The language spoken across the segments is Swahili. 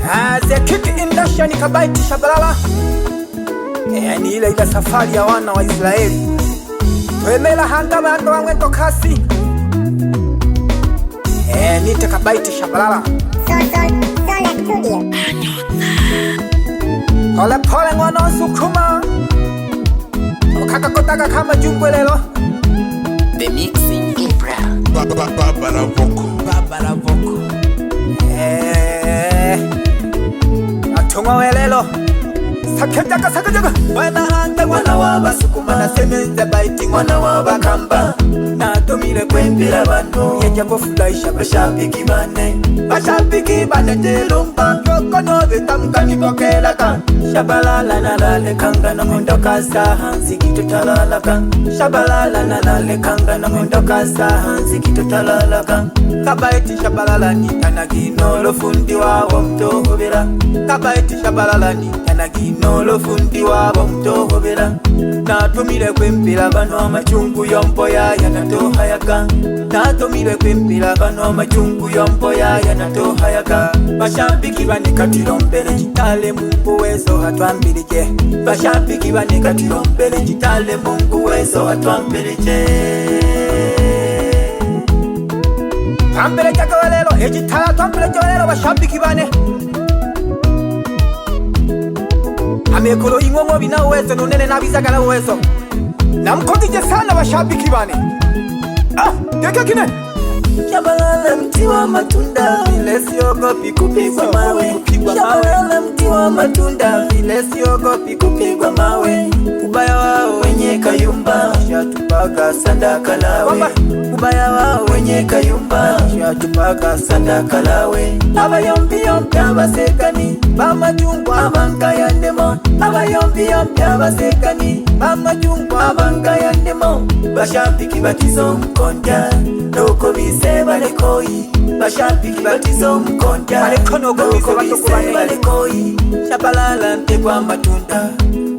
The Kiki Industry Kabaiti Shabalala. Ni ile safari ya wana wa Israeli. Twemela hanga bando wangwento kasi. Nite Kabaiti Shabalala. Sola Studio. Pole pole ngono sukuma. Okaka kotaka kama jungwe lelo. The Mixing Ibra. Baba la Voco. Atuma welelo. Sakajaga. Wana hanga wana waba sukuma na semenze baiti wana waba kamba. Na tomile kwembira bando yeja kufurahisha bashabiki bane telomba yoko no betamkani bokela kan shabalala nalale kanga na mondoka sahanzi kitutalala kan shabalala nalale kanga na mondoka sahanzi kitutalala kan Kabaiti shabalala ni tanagi no fundi wabo mtohobera Kabaiti shabalala ni tanagi no fundi wabo mtohobera na tomile kwembira bano amachungu yombo ya yanatohayaga na tomile kwembira bano amachungu yombo ya yanatohayaga bashabiki banikatiro mbele jitale Mungu wezo hatwambirije bashabiki banikatiro mbele jitale Mungu wezo hatwambirije Tambele chakawalelo ejitala tambele chakawalelo bashabiki bane Amekolo ingongo bina uwezo nunene nabizagala uwezo Namkodije sana bashabiki bane Deka kine Shabalala mti wa matunda vile siogopi kupigwa mawe Shabalala mti wa matunda vile siogopi kupigwa mawe Ubaya wao wenye kayumba Shatupaga sandaka lawe Ubaya wao wenye kayumba Shatupaga sandaka lawe Abayombi abasekani Bamajungwa abanga ya ndemo Abayombi abasekani Bamajungwa abanga ya ndemo Bashabiki batizo mkonja Noko bise balekoi Bashabiki batizo mkonja Noko bise balekoi Shabalala ntegwa matunda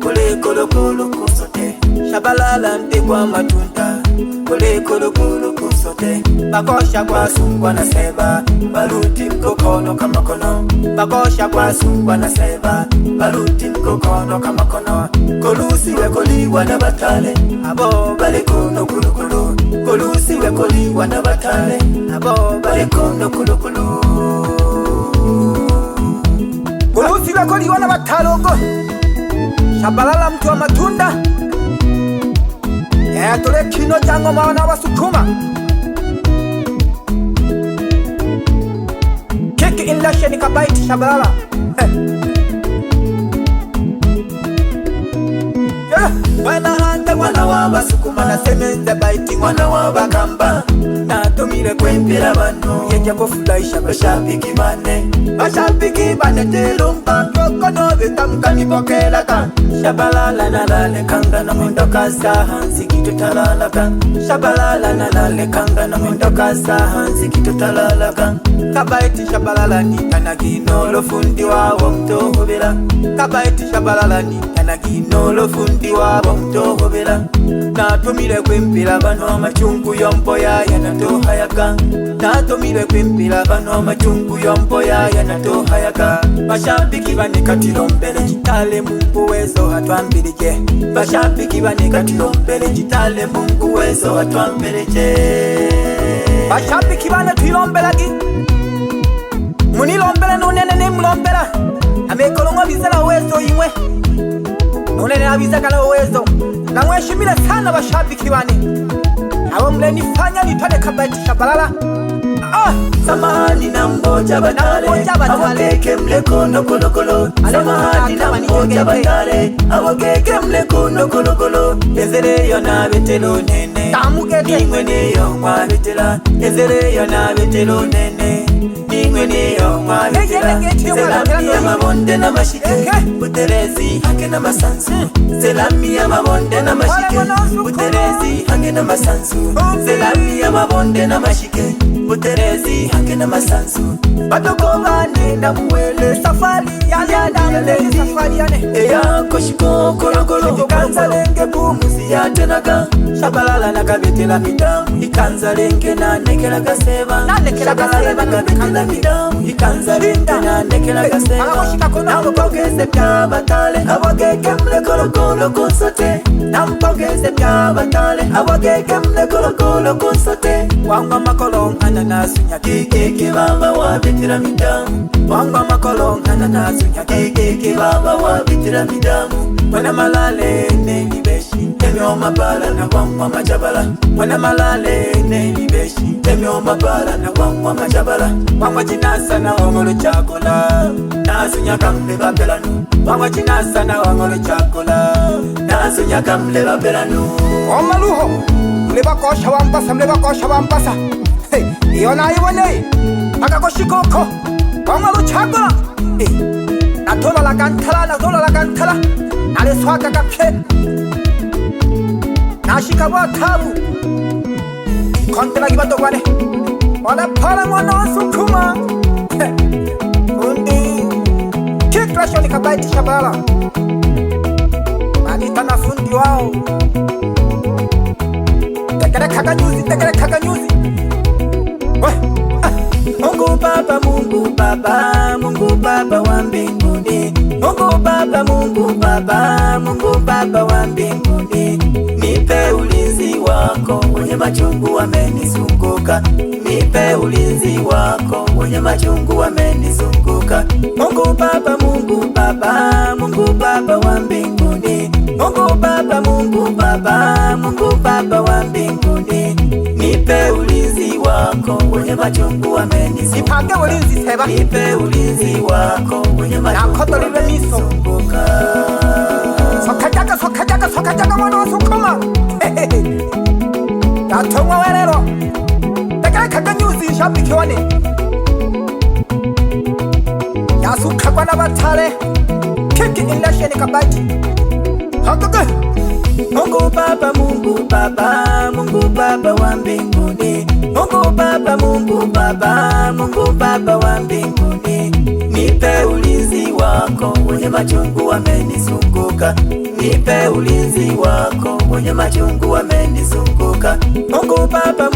Kole kolo kusote Shabalala ntegwa matunda Kole kolo kusote Bakosha kwa sungwa na seba Baruti mkokono kama kono Bakosha kwa sungwa na seba Baruti mkokono kama kono Kolusi wekoliwa na batale Abo balikono kulukulu Kolusi wekoliwa na batale Abo balikono kulukulu Kolusi wekoliwa na batale uko Shabalala mtu wa matunda Tole kino chango mawana wa sukuma Kiki Industry Kabaiti Shabalala Wana hanga wana waba sukuma na semenze baiti wana waba kamba Na tomile kwembira bano yeja kufurahisha bashabiki bane telomba yoko no betamkani bokela kan Shabalala nalale kanga na mondoka sahanzi kitutalala kan Shabalala nalale kanga na mondoka sahanzi kitutalala kan Kabaiti shabalala ni tanagi no fundi wabo mtohobera Kabaiti shabalala ni tanagi no fundi wabo mtohobera Na tomile kwembira bano amachungu yombo ya yanatohayaga Na tomile kwembira bano amachungu yombo ya yanatohayaga Bashabiki banikatiro mbele jitale Mungu wezo hatwambirije Bashabiki banikatiro mbele jitale Mungu wezo hatwambirije Bashabiki bane twilombelagi Munilombela nunene ni mulombela Amekolongo bizela wezo imwe Nunene abizagala wezo Na mweshimile sana bashabiki bane Awa mlenifanya nitwale Kabaiti Shabalala Samahani na mboja batale Awakeke mlekono kolokolo Samahani na mboja batale Awakeke mlekono kolokolo Ezere yona betelo nene Ningwe neyo mwa betela Ezere yona betelo nene Ningwe neyo mwa betela Selami ya mabonde na mashike Buterezi hange na masansu Selami ya mabonde na mashike Buterezi hange na masansu Selami ya mabonde na mashike Buterezi hange na masanzu Badogoba nenda muwele Safari yane Safari yane Eya koshiko kolo kolo Ikanza lenge bumuzi ya tenaga Shabalala na kabetela midamu Ikanza lenge na nekela gaseba Shabalala na kabetela midamu Ikanza lenge na nekela gaseba Nampogeze pya batale Awageke mle kolo kolo konsote Nampogeze pya batale Awageke mle kolo kolo konsote Wangwa makolong ananasu nyakeke baba wabitira midamu Wangwa makolong ananasu nyakeke baba wabitira midamu Wana malale neni beshi Temyo mabala na wangwa majabala Wana malale neni beshi Temyo mabala na wangwa majabala Wangwa jinasa na wangolo chakola Nasu nyakamle babelanu Wangwa jinasa na wangolo chakola Nasu nyakamle babelanu Wamaluho Mleba kosha wampasa Iyo na ibone Akakoshikoko Wangolo chakola Natola la gantala Nale swaka kapye Nashikawa tabu Kontela kibato wane Wana pala mwana sukuma Undi Kikrasho ni kabaiti shabala Manita na fundi wao Tekere kaka nyuzi Mungu Baba wa mbinguni Mungu Baba wa mbinguni Nipe ulinzi wako wenye machungu wamenizunguka Nipe ulinzi wako wenye machungu wamenizunguka Mungu Baba wa mbinguni Mungu Baba wa mbinguni Nipe ulinzi wako wenye machungu wamenizunguka Nipange ulinzi seba Nipe ulinzi wako wenye machungu wamenizunguka Sokajaga mwana wa sukuma Yatomwa werero Tekele kaka nyuzi shabiki wane Yasukagwa na batale Kiki indashe ni kabati Hakaka Mungu Baba wa mbinguni Mungu Baba wa mbinguni Nipe ulinzi wako wenye machungu wamenizunguka Nipe ulinzi wako wenye machungu wamenizunguka Mungu Baba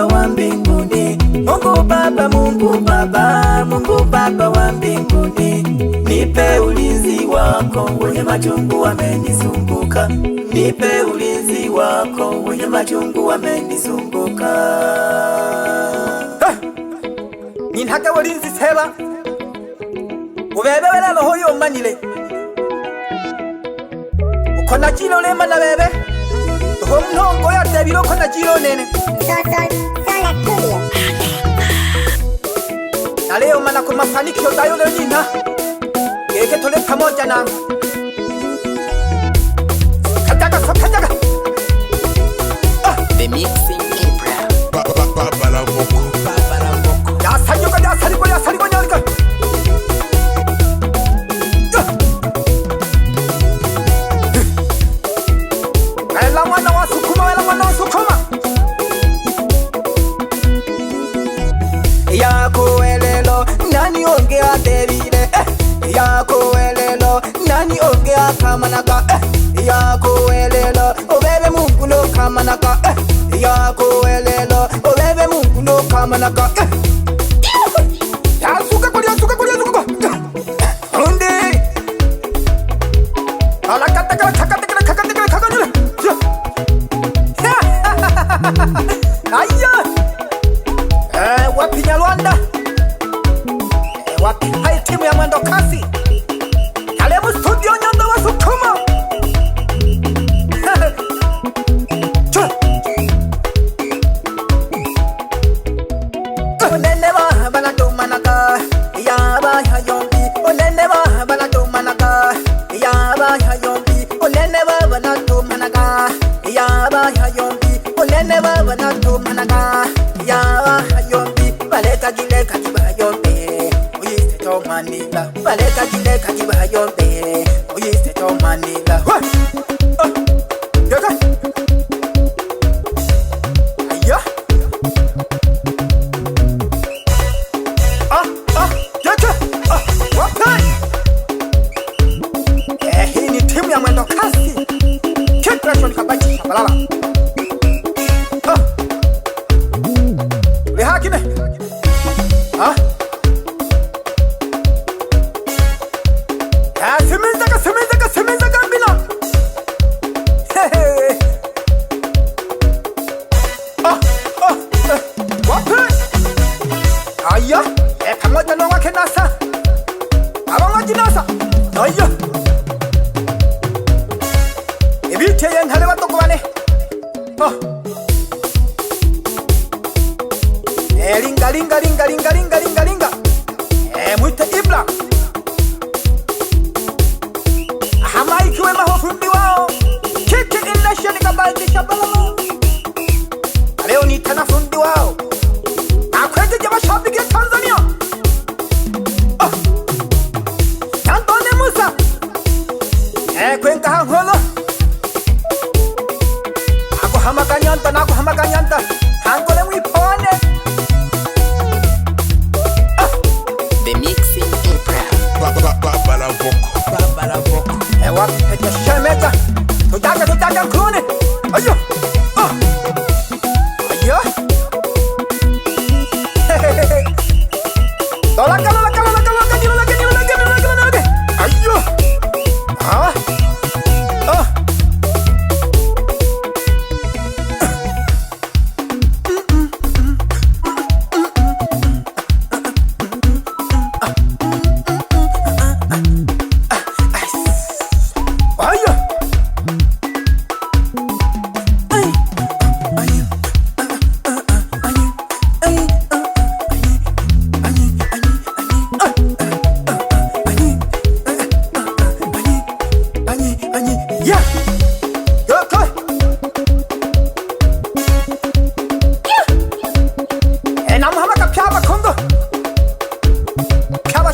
wa mbinguni Mungu Baba wa mbinguni Nipe ulinzi wako wenye machungu wamenizunguka Nipe ulinzi wako wenye machungu wamenizunguka Ninhake ulinzi seba Ubebewela roho yo manile Ukona jilo lema na bebe Uho mnongo ya tebilo kona jilo nene Sola Studio. Na leo mana kwa mafanikio dayo leo nina Geke tole pamoja na Sokajaga The Mixing Impra Baba la Voco. Ya saligo nyalika Wela mwana wa sukuma Yako elelo nani ongea debile Yako elelo nani ongea kamanaka Yako elelo obebe Mungu no kamanaka Yako elelo obebe Mungu no kamanaka Yasuka kulia Undi Alakata Aya wapi Nyalwanda wapi hai timu ya mwendo kasi Kalebu studio Nyando wa sukuma Unene wa bana tumanaka Yaba ya yombi Unene wa bana tumanaka Yaba ya yombi Unene wa bana tumanaka Yaba ya yombi Unene wa bana tumanaka Yaba ya yombi Baleta gile kajiba yombe Uyiste to manila Baleta gile kajiba yombe Uyiste to manila Yaga Aya kine ah ya semenza gambina wapi aya pamoja na wake nasa abamaji nasa aya ibiteye nkale batoko bane linga mwite Ibra hama ikiwe mahofundi wao kiki inashe nikabandisha balamo leo ni tana fundi wao akwejeje bashabiki Tanzania Antone Musa kwenka hankolo ako hamakanyanta hankole mwipone The Mixing Impra. Baba la Boko. Ewa ete shemeka Tujaga klone ayo ayo Dola kala ayo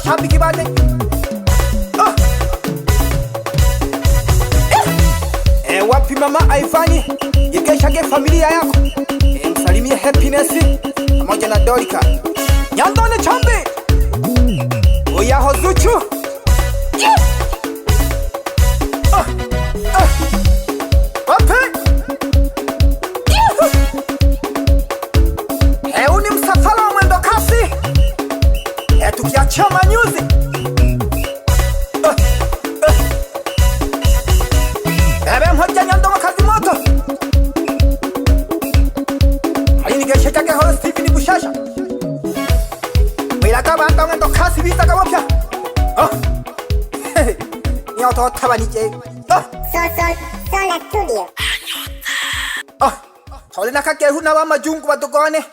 shabiki bane wapi mama aifanyi ikeshage familia yako msalimie Happiness pamoja na Dorika Nyandone Chambi Oyaho Zuchu wapi uni msafara wa mwendo kasi tukiachia manyuzi mhoja Nyandongo kazi moto alinigeshekake holo Stephen Bushasha mwilaka banda mwendo kasi bisaka wapya ni ototaba nije Sola Studio Hole nakakehu na wa majungu badogone